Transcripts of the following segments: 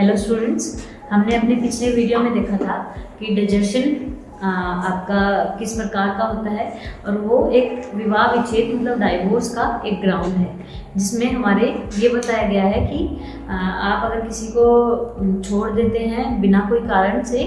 Hello students, हमने अपने पिछले वीडियो में देखा था कि डिजर्शन आपका किस प्रकार का होता है और वो एक विवाह विच्छेद मतलब डाइवोर्स का एक ग्राउंड है, जिसमें हमारे ये बताया गया है कि आप अगर किसी को छोड़ देते हैं बिना कोई कारण से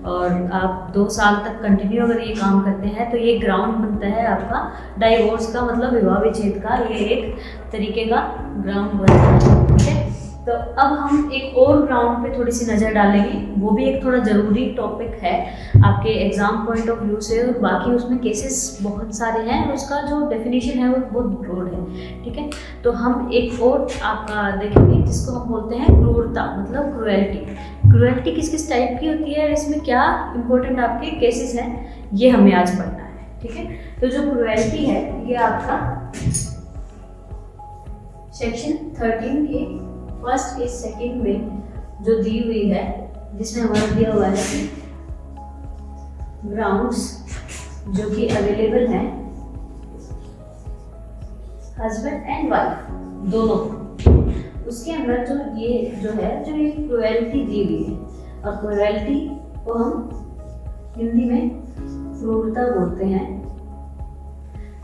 और आप 2 साल तक कंटिन्यू अगर ये काम करते हैं तो ये ग्राउंड बनता है आपका डाइवोर्स का, मतलब विवाह विच्छेद का ये एक तरीके का ग्राउंड बनता है। ठीक है, तो अब हम एक और ग्राउंड पे थोड़ी सी नज़र डालेंगे, वो भी एक थोड़ा ज़रूरी टॉपिक है आपके एग्ज़ाम पॉइंट ऑफ व्यू से, और बाकी उसमें केसेस बहुत सारे हैं और उसका जो डेफिनेशन है वो बहुत ब्रॉड है। ठीक है, तो हम एक और आपका देखेंगे जिसको हम बोलते हैं क्रूरता, मतलब क्रूएल्टी। क्रूएल्टी किस किस टाइप की होती है और इसमें क्या इंपॉर्टेंट आपके केसेस हैं, ये हमें आज पढ़ना है। ठीक है, तो जो क्रूएल्टी है ये आपका सेक्शन 13 के फर्स्ट के सेकंड में जो दी हुई है, जिसमें हमारा दिया हुआ है ग्राउंड्स जो कि अवेलेबल हैं हस्बैंड एंड वाइफ दोनों, उसके अंदर जो ये एक क्रूएल्टी दी हुई है, और क्रूएल्टी को हम हिंदी में क्रूरता बोलते हैं।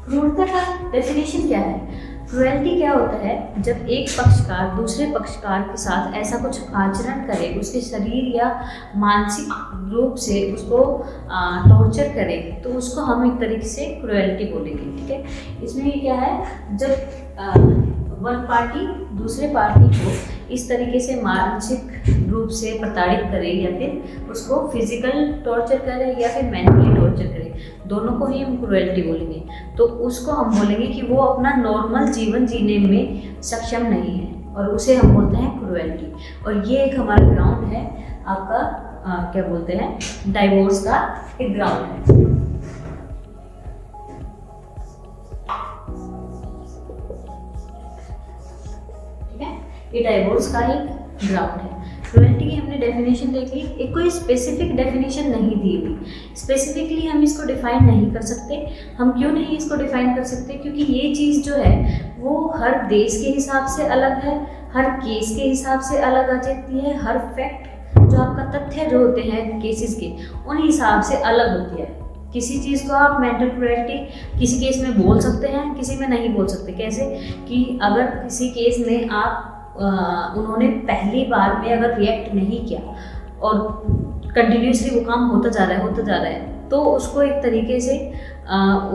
क्रूरता का डेफिनेशन क्या है? क्रूएल्टी क्या होता है? जब एक पक्षकार दूसरे पक्षकार के साथ ऐसा कुछ आचरण करे, उसके शरीर या मानसिक रूप से उसको टॉर्चर करे, तो उसको हम एक तरीके से क्रूएल्टी बोलेंगे। ठीक है, इसमें ये क्या है, जब वन पार्टी दूसरे पार्टी को इस तरीके से मानसिक रूप से प्रताड़ित करे या फिर उसको फिजिकल टॉर्चर करे या फिर मेंटली टॉर्चर करे, दोनों को ही हम क्रूएल्टी बोलेंगे। तो उसको हम बोलेंगे कि वो अपना नॉर्मल जीवन जीने में सक्षम नहीं है और उसे हम बोलते हैं क्रूएल्टी। और ये एक हमारा ग्राउंड है आपका क्या बोलते हैं, डाइवोर्स का एक ग्राउंड है। ये डाइवोर्स का एक ग्राउंड है। क्रूएल्टी की हमने डेफिनेशन देख ली, एक कोई स्पेसिफिक डेफिनेशन नहीं दी हुई, स्पेसिफिकली हम इसको डिफाइन नहीं कर सकते। हम क्यों नहीं इसको डिफाइन कर सकते? क्योंकि ये चीज़ जो है वो हर देश के हिसाब से अलग है, हर केस के हिसाब से अलग आ जाती है, हर फैक्ट जो आपका तथ्य जो होते हैं केसेस के उन हिसाब से अलग होती है। किसी चीज़ को आप मेंटल क्रूएल्टी किसी केस में बोल सकते हैं, किसी में नहीं बोल सकते। कैसे कि अगर किसी केस में आप उन्होंने पहली बार में अगर रिएक्ट नहीं किया और कंटिन्यूसली वो काम होता जा रहा है तो उसको एक तरीके से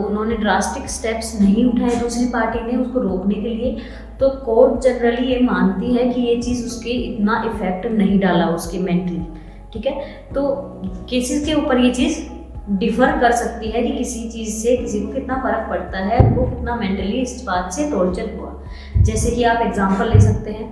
उन्होंने ड्रास्टिक स्टेप्स नहीं उठाए दूसरी पार्टी ने उसको रोकने के लिए, तो कोर्ट जनरली ये मानती है कि ये चीज़ उसके इतना इफेक्ट नहीं डाला उसके मेंटली। ठीक है, तो केसेस के ऊपर ये चीज़ डिफर कर सकती है कि किसी चीज़ से किसी को कितना फ़र्क पड़ता है, वो कितना मेंटली इस बात से टॉर्चर हुआ। जैसे कि आप एग्जांपल ले सकते हैं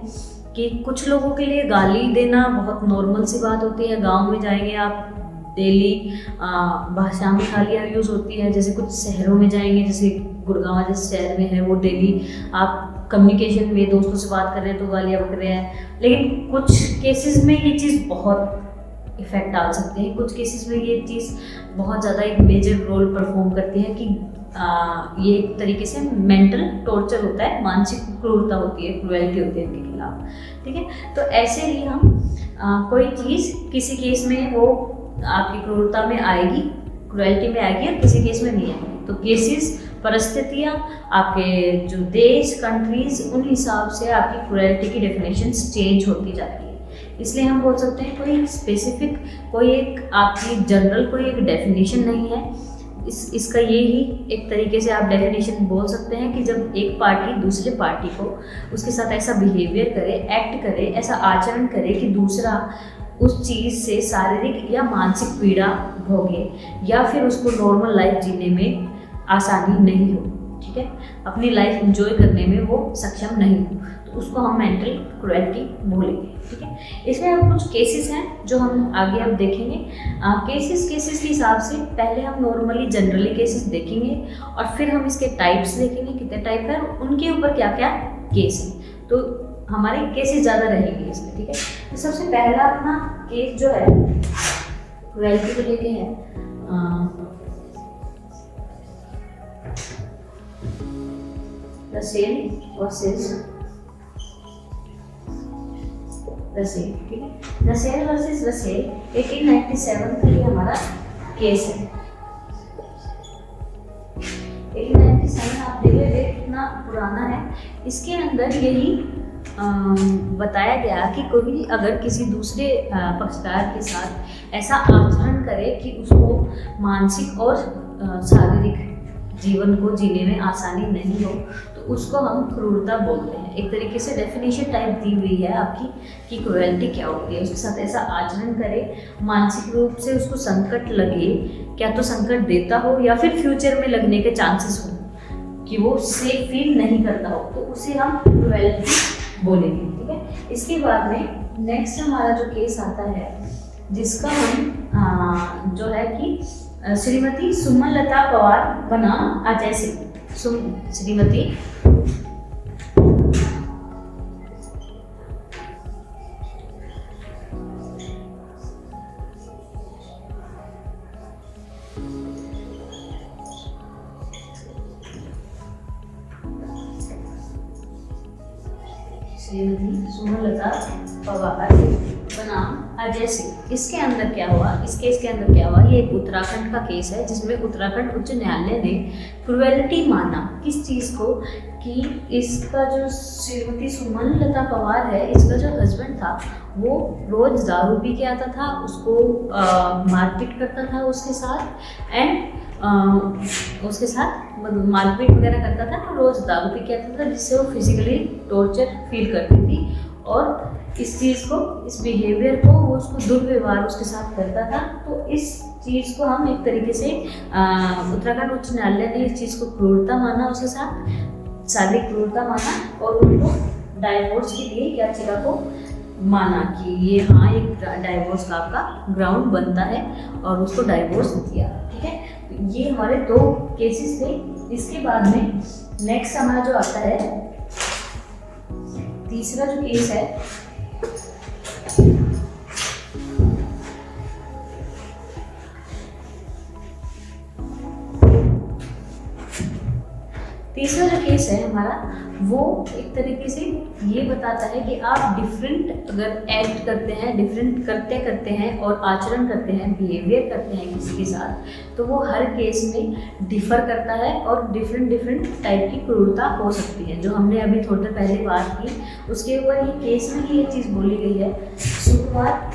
कि कुछ लोगों के लिए गाली देना बहुत नॉर्मल सी बात होती है। गांव में जाएंगे आप, डेली भाषा में गालियाँ यूज़ होती है। जैसे कुछ शहरों में जाएंगे, जैसे गुड़गांव जैसे शहर में है, वो डेली आप कम्युनिकेशन में दोस्तों से बात कर रहे हैं तो गालियाँ बक रहे हैं। लेकिन कुछ केसेस में ये चीज़ बहुत इफेक्ट डाल सकते हैं, कुछ केसेस में ये चीज़ बहुत ज़्यादा एक मेजर रोल परफॉर्म करती है कि ये एक तरीके से मेंटल टॉर्चर होता है, मानसिक क्रूरता होती है, क्रूएल्टी होती है उनके खिलाफ। ठीक है, तो ऐसे ही हम कोई चीज़ किसी केस में वो आपकी क्रूरता में आएगी, क्रूएल्टी में आएगी, और किसी केस में नहीं आएगी। तो केसेस, परिस्थितियाँ, आपके जो देश, कंट्रीज, उन हिसाब से आपकी क्रूएल्टी की डेफिनेशंस चेंज होती जाती है। इसलिए हम बोल सकते हैं कोई स्पेसिफिक, कोई एक आपकी जनरल कोई एक डेफिनेशन नहीं है। इसका ये ही एक तरीके से आप डेफिनेशन बोल सकते हैं कि जब एक पार्टी दूसरे पार्टी को उसके साथ ऐसा बिहेवियर करे, एक्ट करे, ऐसा आचरण करे कि दूसरा उस चीज़ से शारीरिक या मानसिक पीड़ा भोगे या फिर उसको नॉर्मल लाइफ जीने में आसानी नहीं हो। ठीक है, अपनी लाइफ एंजॉय करने में वो सक्षम नहीं हो, तो उसको हम मेंटल क्रूएल्टी बोलेंगे। ठीक है, इसमें अब कुछ केसेस हैं जो हम आगे अब देखेंगे। केसेस के हिसाब से पहले हम नॉर्मली जनरली केसेस देखेंगे और फिर हम इसके टाइप्स देखेंगे, कितने टाइप है, उनके ऊपर क्या क्या केस हैं, तो हमारे केसेस ज़्यादा रहेंगे इसमें। ठीक है, तो सबसे पहला अपना केस जो है क्रूएल्टी को लेके है, द सेम वर्सेस रसेल, ठीक है। रसेल वर्सेस रसेल 1897 का ये हमारा केस है। 1897 आप देख लेते कितना पुराना है। इसके अंदर यही बताया गया कि कोई अगर किसी दूसरे पक्षकार के साथ ऐसा आचरण करे कि उसको मानसिक और शारीरिक जीवन को जीने में आसानी नहीं हो, तो उसको हम क्रूरता बोलते हैं। एक तरीके से डेफिनेशन टाइप दी हुई है आपकी कि क्रुएल्टी क्या होती है। उसके साथ ऐसा आचरण करे, मानसिक रूप से उसको संकट लगे, क्या तो संकट देता हो या फिर फ्यूचर में लगने के चांसेस हो कि वो सेफ फील नहीं करता हो, तो उसे हम क्रुएल्टी बोलेंगे, ठीक है। इसके बाद में नेक्स्ट हमारा जो केस आता है, जिसका हम जो है कि श्रीमती सुमनलता पवार बनाम अजय सिंह। श्रीमती सुमनलता पवार बनाम अजय सिंह। इसके अंदर क्या हुआ, इस केस के अंदर क्या हुआ, ये एक उत्तराखंड का केस है जिसमें उत्तराखंड उच्च न्यायालय ने क्रुएल्टी माना। किस चीज़ को, कि इसका जो श्रीमती सुमनलता पवार है, इसका जो हस्बैंड था वो रोज़ दारू पी के आता था, उसको मारपीट करता था उसके साथ, एंड उसके साथ मारपीट वगैरह करता था, तो रोज़ दारू पी के आता था, जिससे वो फिजिकली टॉर्चर फील करती थी। और इस चीज़ को, इस बिहेवियर को, वो उसको दुर्व्यवहार उसके साथ करता था। तो इस चीज़ को हम एक तरीके से उत्तराखंड उच्च न्यायालय ने इस चीज़ को क्रूरता माना, उसके साथ शारीरिक क्रूरता माना, और उनको डाइवोर्स के लिए याचिका को माना कि ये हाँ एक डाइवोर्स का आपका ग्राउंड बनता है, और उसको डाइवोर्स दिया, ठीक है। तो ये हमारे 2 केसेस थे। इसके बाद में नेक्स्ट हमारा जो आता है, तीसरा जो केस है, तीसरा जो केस है हमारा, वो एक तरीके से ये बताता है कि आप डिफरेंट अगर एक्ट करते हैं, डिफरेंट करते हैं और आचरण करते हैं, बिहेवियर करते हैं किसी के साथ, तो वो हर केस में डिफर करता है और डिफरेंट टाइप की क्रूरता हो सकती है। जो हमने अभी थोड़ी देर पहले बात की, उसके ऊपर ये केस में ही ये चीज़ बोली गई है। सुकुमार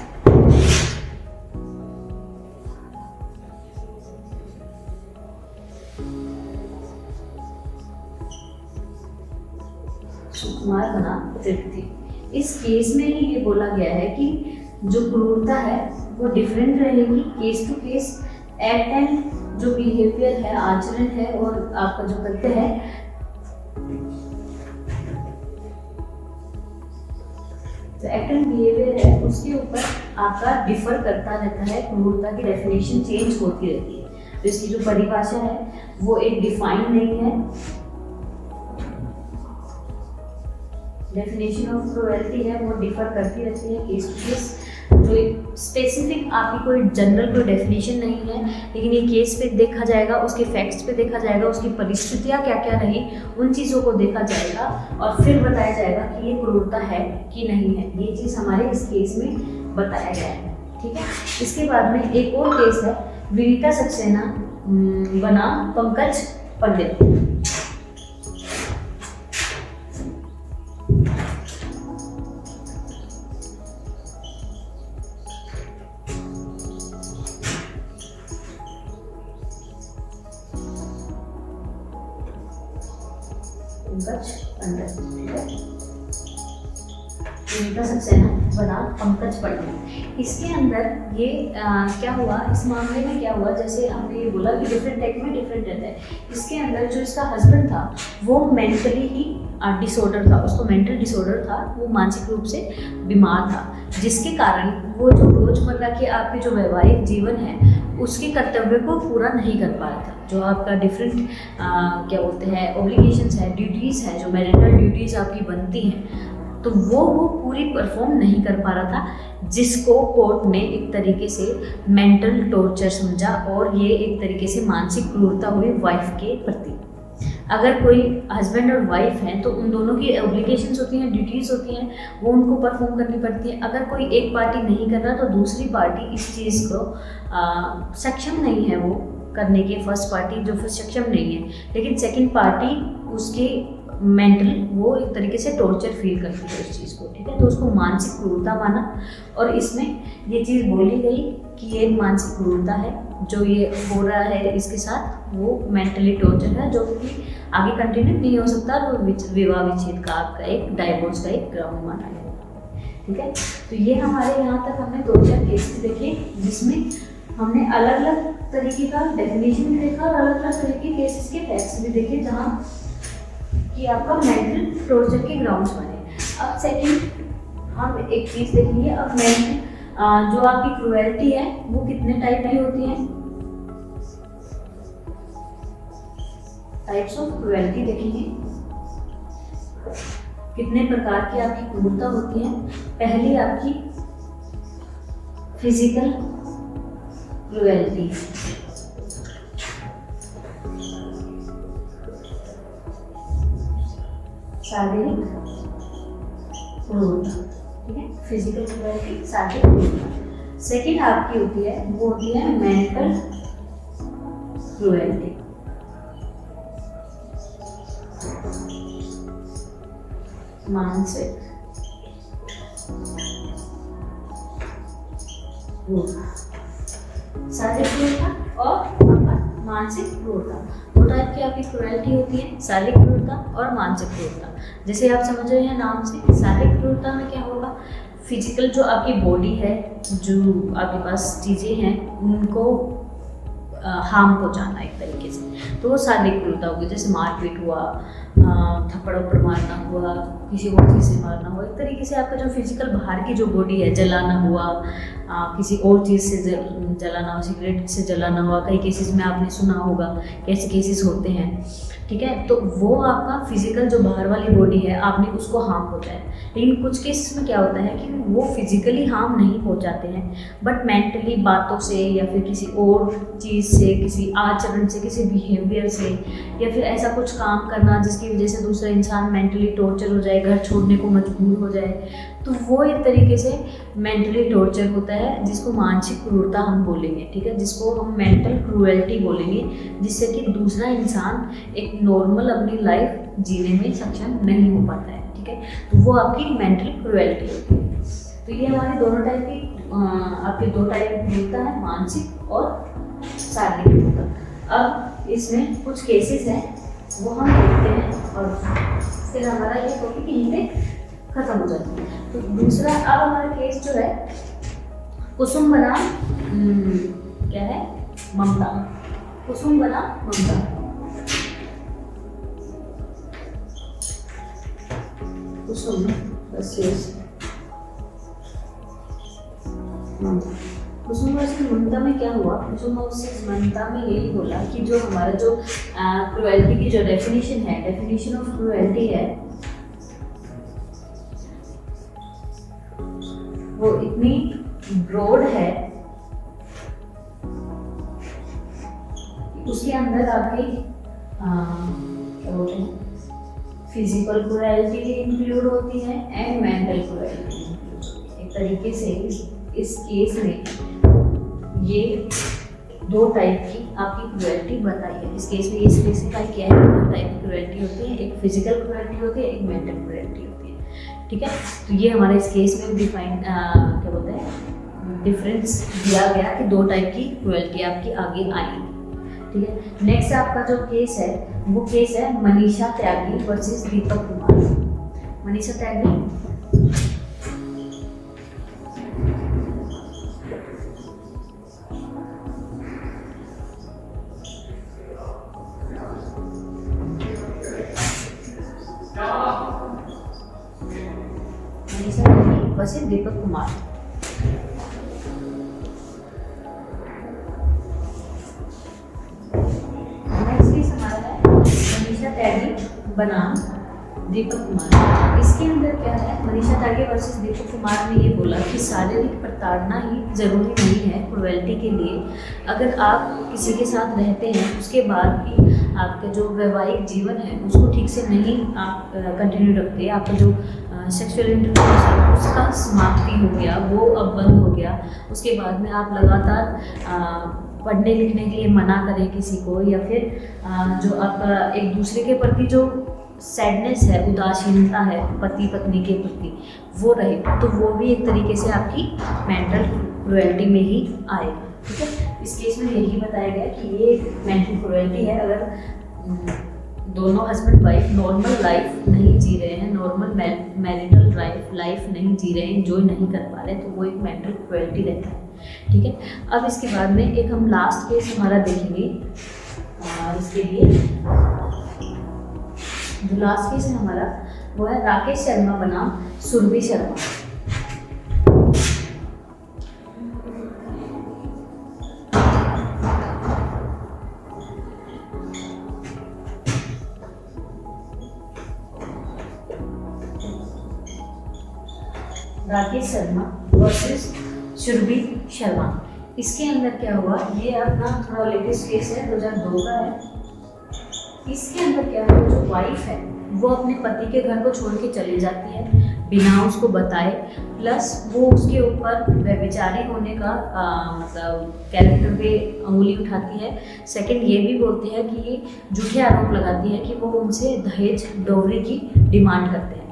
बना तृप्ति। इस केस में ही ये बोला गया है कि जो क्रूरता है वो डिफरेंट रहेगी case to case, act and जो बिहेवियर है, आचरण है, और आपका जो करते हैं जो एक्ट एंड बिहेवियर है, उसके ऊपर आपका डिफर करता रहता है। क्रूरता की डेफिनेशन चेंज होती रहती है। तो इसकी जो परिभाषा है वो एक डिफाइन नहीं है। डेफिनेशन ऑफ क्रूएल्टी है वो डिफर करती रहती है केस टू केस। जो स्पेसिफिक आपकी कोई जनरल कोई डेफिनेशन नहीं है, लेकिन ये केस पे देखा जाएगा, उसके फैक्ट्स पे देखा जाएगा, उसकी परिस्थितियाँ क्या क्या रही, उन चीज़ों को देखा जाएगा और फिर बताया जाएगा कि ये क्रूरता है कि नहीं है। ये चीज़ हमारे इस केस में बताया गया है, ठीक है। इसके बाद में एक और केस है, विनीता सक्सेना बनाम पंकज पंडित। पंकज पंडित। इसके अंदर ये क्या हुआ, इस मामले में क्या हुआ, जैसे हमने ये बोला कि डिफरेंट टाइप में डिफरेंट रहता है। इसके अंदर जो इसका हस्बैंड था वो मेंटली ही डिसऑर्डर था, उसको मेंटल डिसऑर्डर था, वो मानसिक रूप से बीमार था, जिसके कारण वो जो रोजमर्रा के आपके जो वैवाहिक जीवन है उसके कर्तव्य को पूरा नहीं कर पा रहा था। जो आपका डिफरेंट क्या बोलते हैं ऑब्लिगेशंस है, ड्यूटीज़ है, जो मैरिटल ड्यूटीज़ आपकी बनती हैं, तो वो पूरी परफॉर्म नहीं कर पा रहा था, जिसको कोर्ट ने एक तरीके से मेंटल टॉर्चर समझा और ये एक तरीके से मानसिक क्रूरता हुई वाइफ के प्रति। अगर कोई हस्बैंड और वाइफ हैं तो उन दोनों की ऑब्लिगेशंस होती हैं, ड्यूटीज़ होती हैं, वो उनको परफॉर्म करनी पड़ती है। अगर कोई एक पार्टी नहीं कर रहा तो दूसरी पार्टी इस चीज़ को सक्षम नहीं है वो करने के, फर्स्ट पार्टी जो फिर सक्षम नहीं है, लेकिन सेकंड पार्टी उसके मेंटल वो एक तरीके से टॉर्चर फील करती है उस चीज़ को, ठीक है। तो उसको मानसिक क्रूरता माना, और इसमें ये चीज़ बोली गई कि ये एक मानसिक क्रूरता है जो ये हो रहा है इसके साथ, वो मेंटली टॉर्चर है जो कि आगे कंटिन्यू नहीं हो सकता, और विवाह विच्छेद का आपका एक डाइवोर्स का एक ग्राउंड माना गया, ठीक है। तो ये हमारे यहाँ तक हमने 2-4 केसेस देखे जिसमें हमने अलग अलग तरीके का डेफिनेशन भी देखा और अलग अलग तरीके के केसेस के फैक्ट्स भी देखे जहाँ कि आपका मेंटल टॉर्चर के ग्राउंड्स बने। अब सेकंड हम एक चीज़ देखेंगे, अब मेंटल जो आपकी क्रूएल्टी है वो कितने टाइप की होती है, टाइप्स ऑफ क्रूएल्टी देखेंगे, कितने प्रकार की आपकी क्रूरता होती है। पहली आपकी फिजिकल क्रूएल्टी, शारीरिक क्रूरता, ठीक है, फिजिकल क्रूएल्टी, शारीरिक क्रूरता। सेकेंड आपकी होती है वो होती है मेंटल क्रूएल्टी, मानसिक क्रूरता, शारीरिक क्रूरता और आपका मानसिक क्रूरता। दो टाइप की आपकी क्रूएल्टी होती है, शारीरिक क्रूरता और मानसिक क्रूरता। जैसे आप समझ रहे हैं नाम से, शारीरिक क्रूरता में क्या होगा, फिजिकल जो आपकी बॉडी है, जो आपके पास चीज़ें हैं उनको हार्म पहुँचाना एक तरीके से, तो वो शारीरिक क्रूरता होगी। जैसे मारपीट हुआ, थप्पड़ वप्पड़ मारना हुआ, किसी और चीज़ से मारना हुआ, एक तरीके से आपका जो फिजिकल बाहर की जो बॉडी है, जलाना हुआ, किसी और चीज़ से जलाना हुआ, सिगरेट से जलाना हुआ, कई केसेस में आपने सुना होगा कैसे केसेस होते हैं, ठीक है। तो वो आपका फिजिकल जो बाहर वाली बॉडी है आपने उसको हार्म पहुँचाया। लेकिन कुछ केसेस में क्या होता है कि वो फिजिकली हार्म नहीं पहुँचाते हैं, बट मेंटली बातों से या फिर किसी और चीज़ से, किसी आचरण से, किसी बिहेवियर से, या फिर ऐसा कुछ काम करना जिसकी वजह से दूसरा इंसान मेंटली टॉर्चर हो जाए, घर छोड़ने को मजबूर हो जाए, तो वो एक तरीके से मेंटली टॉर्चर होता है, जिसको मानसिक क्रूरता हम बोलेंगे, ठीक है, जिसको हम मेंटल क्रूएल्टी बोलेंगे, जिससे कि दूसरा इंसान एक नॉर्मल अपनी लाइफ जीने में सक्षम नहीं हो पाता है, ठीक है। तो वो आपकी मेंटल क्रूएल्टी होती है। तो ये हमारे दोनों टाइप की आपके 2 टाइप क्रूरता है, मानसिक और शारीरिक क्रूरता। अब इसमें कुछ केसेस हैं वो हम देखते हैं और फिर हमारा ये टॉपिक यहीं पे खत्म हो जाता है। तो दूसरा अब हमारा केस जो है कुसुम बनाम क्या है, ममता, कुसुम बनाम ममता। कुसुम वर्सेस ममता। कुसुम वर्सेस ममता में क्या हुआ, कुसुम वर्सेस ममता में यही बोला कि जो हमारा जो क्रूएल्टी की जो डेफिनेशन है, डेफिनेशन ऑफ क्रूएल्टी है, वो इतनी ब्रॉड है कि उसके अंदर आपकी क्या बोलते हैं, फिजिकल क्रूएल्टी भी इंक्लूड होती है एंड मेंटल क्रूएल्टी इंक्लूड होती है। एक तरीके से इस केस में ये 2 टाइप की आपकी क्रूएल्टी बताई है। इस केस में ये स्पेसिफाई किया है 2 टाइप की क्रूएल्टी होती है, एक फिजिकल क्रूएल्टी होती है, एक मेंटल क्रूएल्टी होती है, ठीक है। तो ये हमारे इस केस में डिफाइन क्या बोलते हैं, डिफरेंस दिया गया कि 2 टाइप की क्रूएल्टी आपकी आगे आएगी, ठीक है। नेक्स्ट आपका जो केस है वो केस है मनीषा त्यागी वर्सेस दीपक कुमार। मनीषा त्यागी versus Deepak Kumar. Next case हमारा है मनीषा त्यागी बनाम दीपक कुमार। इसके अंदर क्या है, मनीषा त्यागी वर्सेस दीपक कुमार ने ये बोला कि शारीरिक प्रताड़ना ही जरूरी नहीं है क्रूएल्टी के लिए। अगर आप किसी के साथ रहते हैं उसके बाद भी आपके जो वैवाहिक जीवन है उसको ठीक से नहीं आप कंटिन्यू रखते, आपका जो सेक्सुअल इंटरकोर्स है उसका समाप्ति हो गया, वो अब बंद हो गया, उसके बाद में आप लगातार पढ़ने लिखने के लिए मना करें किसी को, या फिर जो आपका एक दूसरे के प्रति जो सैडनेस है, उदासीनता है पति पत्नी के प्रति, वो रहे, तो वो भी एक तरीके से आपकी मेंटल क्रुएल्टी में ही आएगा। ठीक है, इस केस में यही बताया गया कि ये मेंटल क्रुएल्टी है। अगर दोनों हस्बैंड वाइफ नॉर्मल लाइफ नहीं जी रहे हैं, नॉर्मल मैरिटल लाइफ नहीं जी रहे हैं, एंजॉय नहीं कर पा रहे, तो वो एक मेंटल क्रुएल्टी रहता है। ठीक है, अब इसके बाद में एक हम लास्ट केस हमारा देखेंगे। इसके लिए जो लास्ट केस है हमारा वो है राकेश शर्मा बनाम सुरभि शर्मा। राकेश शर्मा वर्सेस सुरभि शर्मा। इसके अंदर क्या हुआ, ये अपना थोड़ा लेटेस्ट केस है, 2002 का है। इसके अंदर क्या हुआ, जो वाइफ है वो अपने पति के घर को छोड़ के चली जाती है बिना उसको बताए, प्लस वो उसके ऊपर व्यभिचारी होने का मतलब कैरेक्टर पे अंगुली उठाती है। सेकंड ये भी बोलती है कि ये झूठे आरोप लगाती है कि वो उनसे दहेज डोवरी की डिमांड करते हैं।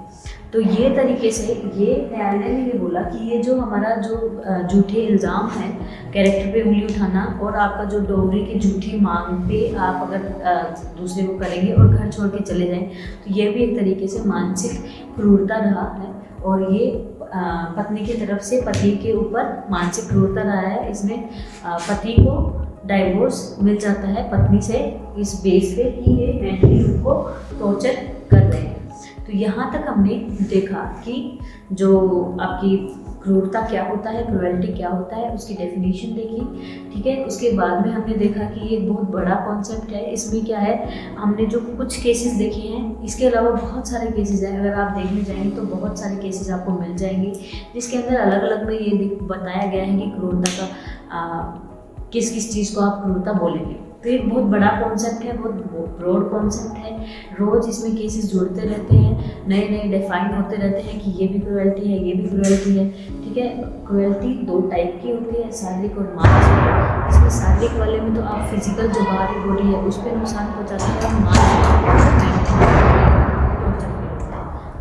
तो ये तरीके से ये न्यायालय ने ये बोला कि ये जो हमारा जो झूठे इल्ज़ाम है, कैरेक्टर पे उंगली उठाना और आपका जो डोवरी की झूठी मांग पे आप अगर दूसरे को करेंगे और घर छोड़ के चले जाएं, तो ये भी एक तरीके से मानसिक क्रूरता रहा है। और ये पत्नी की तरफ से पति के ऊपर मानसिक क्रूरता रहा है। इसमें पति को डाइवोर्स मिल जाता है पत्नी से इस बेस पे कि ये मेंटली उनको टॉर्चर कर रहे हैं। तो यहाँ तक हमने देखा कि जो आपकी क्रूरता क्या होता है, क्रूएल्टी क्या होता है, उसकी डेफिनेशन देखी। ठीक है, उसके बाद में हमने देखा कि ये एक बहुत बड़ा कॉन्सेप्ट है। इसमें क्या है, हमने जो कुछ केसेस देखे हैं, इसके अलावा बहुत सारे केसेस हैं। अगर आप देखने जाएंगे तो बहुत सारे केसेस आपको मिल जाएंगे जिसके अंदर अलग अलग में ये बताया गया है कि क्रूरता का किस किस चीज़ को आप क्रूरता बोलेंगे। तो एक बहुत बड़ा कॉन्सेप्ट है, बहुत ब्रॉड कॉन्सेप्ट है। रोज़ इसमें केसेस जुड़ते रहते हैं, नए नए डिफाइन होते रहते हैं कि ये भी क्रूएल्टी है, ये भी क्रूएल्टी है। ठीक है, क्रूएल्टी 2 टाइप की होती है, शारीरिक और मानसिक। इसमें शारीरिक वाले में तो आप फिजिकल जो बाहरी बॉडी है उस पर नुकसान पहुँचाते हैं, और मानसिक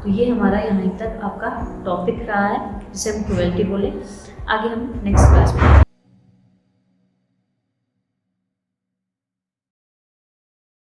तो ये हमारा यहाँ तक आपका टॉपिक रहा है जिसे हम क्रूएल्टी बोले। आगे हम नेक्स्ट क्लास में